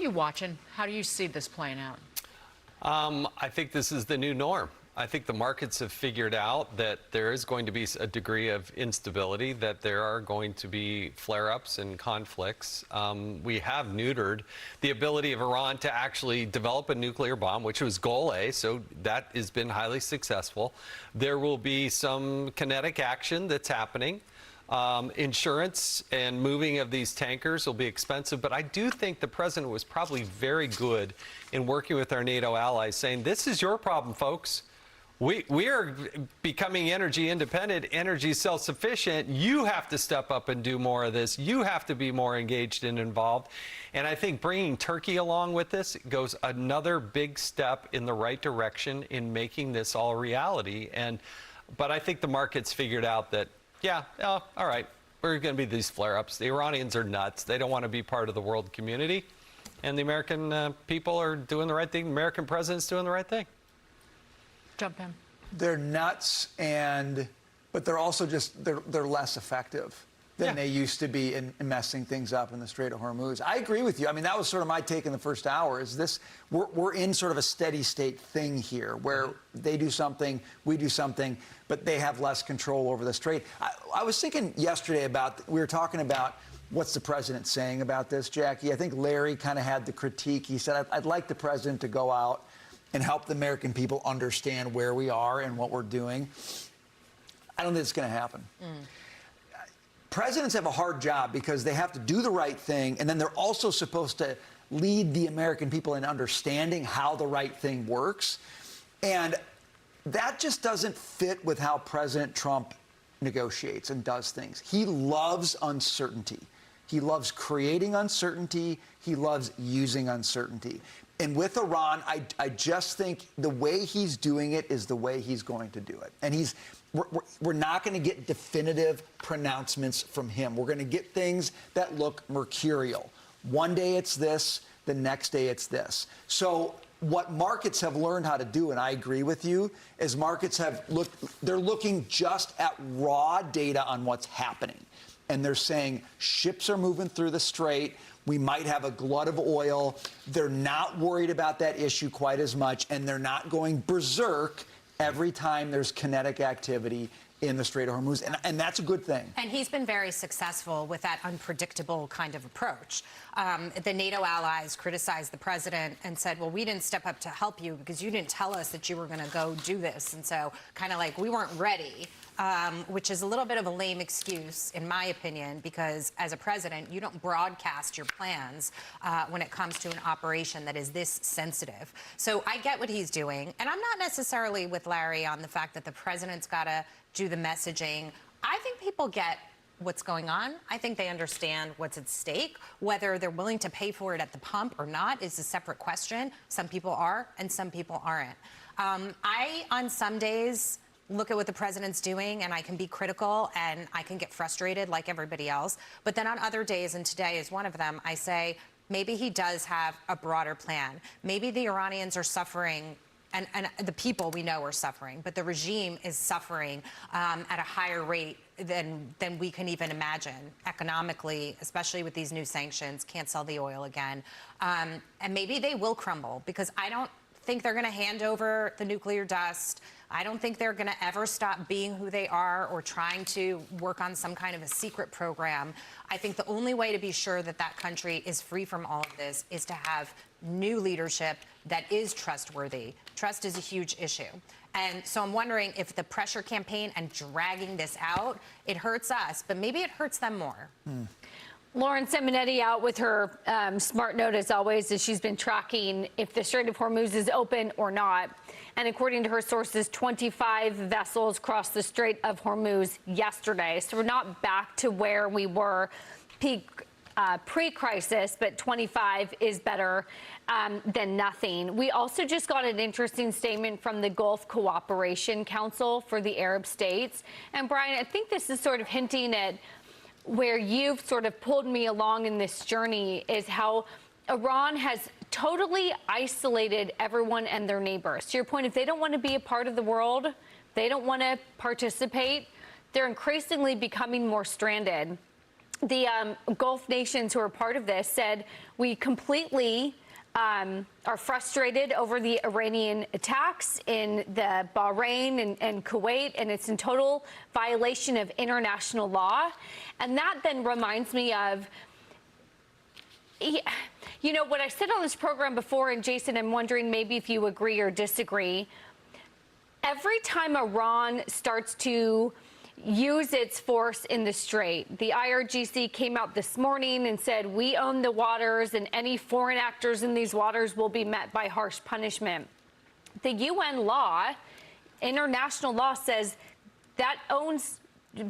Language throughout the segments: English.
you watching? How do you see this playing out? I think this is the new norm. I think the markets have figured out that there is going to be a degree of instability, that there are going to be flare-ups and conflicts. We have neutered the ability of Iran to actually develop a nuclear bomb, which was goal A, so that has been highly successful. There will be some kinetic action that's happening. Insurance and moving of these tankers will be expensive, but I do think the president was probably very good in working with our NATO allies, saying, this is your problem, folks. We are becoming energy independent, energy self-sufficient. You have to step up and do more of this. You have to be more engaged and involved. And I think bringing Turkey along with this goes another big step in the right direction in making this all reality. But I think the market's figured out that, yeah, all right, we're going to be these flare-ups. The Iranians are nuts. They don't want to be part of the world community. And the American people are doing the right thing. The American president's doing the right thing. Jump in. They're nuts, but they're also they're less effective than they used to be in messing things up in the Strait of Hormuz. I agree with you. I mean, that was sort of my take in the first hour. Is this we're in sort of a steady state thing here, where they do something, we do something, but they have less control over the strait. I was thinking yesterday we were talking about what's the president saying about this, Jackie. I think Larry kind of had the critique. He said, I'd like the president to go out and help the American people understand where we are and what we're doing. I don't think it's going to happen. Presidents have a hard job because they have to do the right thing, and then they're also supposed to lead the American people in understanding how the right thing works. And that just doesn't fit with how President Trump negotiates and does things. He loves uncertainty. He loves creating uncertainty. He loves using uncertainty. And with Iran, I just think the way he's doing it is the way he's going to do it. And we're not going to get definitive pronouncements from him. We're going to get things that look mercurial. One day it's this, the next day it's this. So what markets have learned how to do, and I agree with you, is markets they're looking just at raw data on what's happening. And they're saying ships are moving through the strait. We might have a glut of oil. They're not worried about that issue quite as much, and they're not going berserk every time there's kinetic activity in the Strait of Hormuz, and that's a good thing. And he's been very successful with that unpredictable kind of approach. The NATO allies criticized the president and said, well, we didn't step up to help you because you didn't tell us that you were going to go do this. And so kind of like we weren't ready. Which is a little bit of a lame excuse, in my opinion, because as a president, you don't broadcast your plans when it comes to an operation that is this sensitive. So I get what he's doing, and I'm not necessarily with Larry on the fact that the president's got to do the messaging. I think people get what's going on. I think they understand what's at stake. Whether they're willing to pay for it at the pump or not is a separate question. Some people are, and some people aren't. On some days, look at what the president's doing, and I can be critical and I can get frustrated like everybody else. But then on other days, and today is one of them, I say maybe he does have a broader plan. Maybe the Iranians are suffering, and the people we know are suffering, but the regime is suffering at a higher rate than we can even imagine economically, especially with these new sanctions, can't sell the oil again. And maybe they will crumble, because I don't think they're going to hand over the nuclear dust. I don't think they're going to ever stop being who they are or trying to work on some kind of a secret program. I think the only way to be sure that that country is free from all of this is to have new leadership that is trustworthy. Trust is a huge issue. And so I'm wondering if the pressure campaign and dragging this out, it hurts us, but maybe it hurts them more. Lauren Simonetti out with her smart note, as always, as she's been tracking if the Strait of Hormuz is open or not. And according to her sources, 25 vessels crossed the Strait of Hormuz yesterday. So we're not back to where we were pre-crisis, but 25 is better than nothing. We also just got an interesting statement from the Gulf Cooperation Council for the Arab states. And Brian, I think this is sort of hinting at where you've sort of pulled me along in this journey, is how Iran has totally isolated everyone and their neighbors. To your point, if they don't want to be a part of the world, they don't want to participate, they're increasingly becoming more stranded. the Gulf nations who are part of this said we completely are frustrated over the Iranian attacks in the Bahrain and Kuwait, and it's in total violation of international law. And that then reminds me of, you know, what I said on this program before, and Jason, I'm wondering maybe if you agree or disagree. Every time Iran starts to use its force in the Strait, the IRGC came out this morning and said, we own the waters and any foreign actors in these waters will be met by harsh punishment. The UN law, international law, says that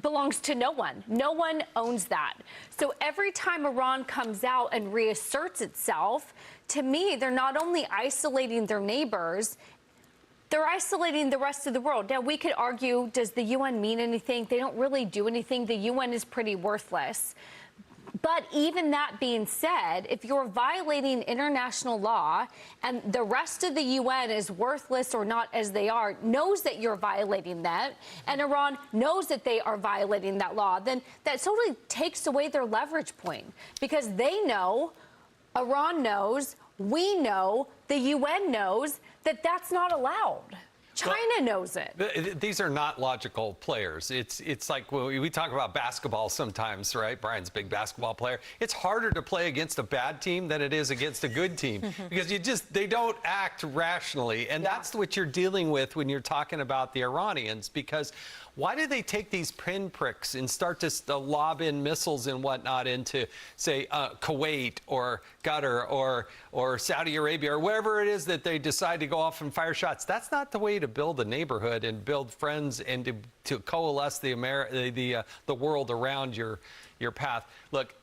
belongs to no one. No one owns that. So every time Iran comes out and reasserts itself, to me, they're not only isolating their neighbors, they're isolating the rest of the world. Now, we could argue, does the UN mean anything? They don't really do anything. The UN is pretty worthless. But even that being said, if you're violating international law and the rest of the UN is worthless or not as they are, knows that you're violating that, and Iran knows that they are violating that law, then that totally takes away their leverage point, because they know, Iran knows, we know, the UN knows that that's not allowed. China knows it. These are not logical players. It's like when we talk about basketball sometimes, right? Brian's a big basketball player. It's harder to play against a bad team than it is against a good team because they don't act rationally. And that's what you're dealing with when you're talking about the Iranians, because why do they take these pinpricks and start to lob in missiles and whatnot into, say, Kuwait or Qatar or Saudi Arabia or wherever it is that they decide to go off and fire shots? That's not the way to build a neighborhood and build friends and to coalesce the world around your path. Look,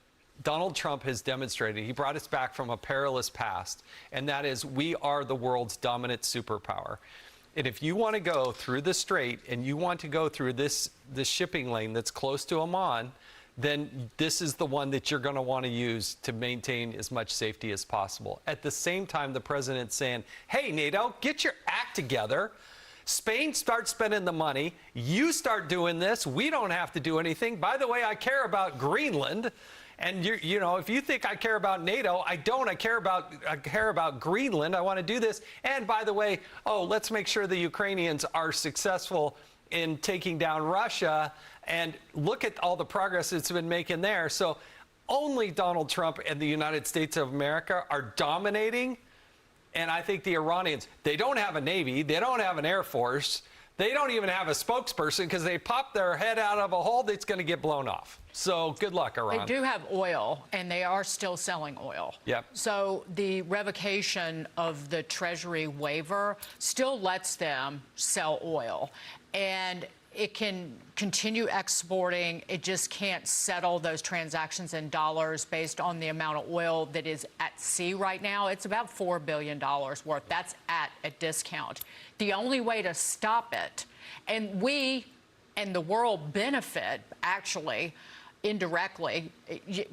Donald Trump has demonstrated, he brought us back from a perilous past, and that is we are the world's dominant superpower. And if you want to go through the strait and you want to go through this shipping lane that's close to Oman, then this is the one that you're going to want to use to maintain as much safety as possible. At the same time, the president's saying, hey, NATO, get your act together. Spain starts spending the money. You start doing this. We don't have to do anything. By the way, I care about Greenland. And you know, if you think I care about NATO, I don't. I care about Greenland. I want to do this. And by the way, let's make sure the Ukrainians are successful in taking down Russia. And look at all the progress it's been making there. So only Donald Trump and the United States of America are dominating. And I think the Iranians, they don't have a Navy. They don't have an Air Force. They don't even have a spokesperson because they pop their head out of a hole that's going to get blown off. So good luck, Iran. They do have oil, and they are still selling oil. Yep. So the revocation of the Treasury waiver still lets them sell oil. And it can continue exporting. It just can't settle those transactions in dollars based on the amount of oil that is at sea right now. It's about $4 billion worth. That's at a discount. The only way to stop it, and we and the world benefit, actually, indirectly,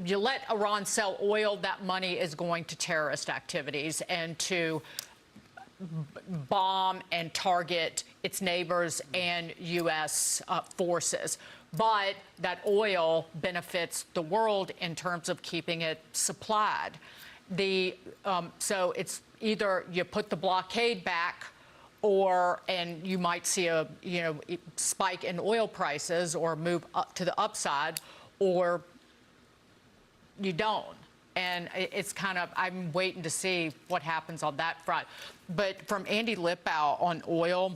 you let Iran sell oil, that money is going to terrorist activities and to bomb and target its neighbors and U.S. forces. But that oil benefits the world in terms of keeping it supplied. So it's either you put the blockade back, and you might see a spike in oil prices or move up to the upside, or you don't. And it's kind of, I'm waiting to see what happens on that front. But from Andy Lipow on oil,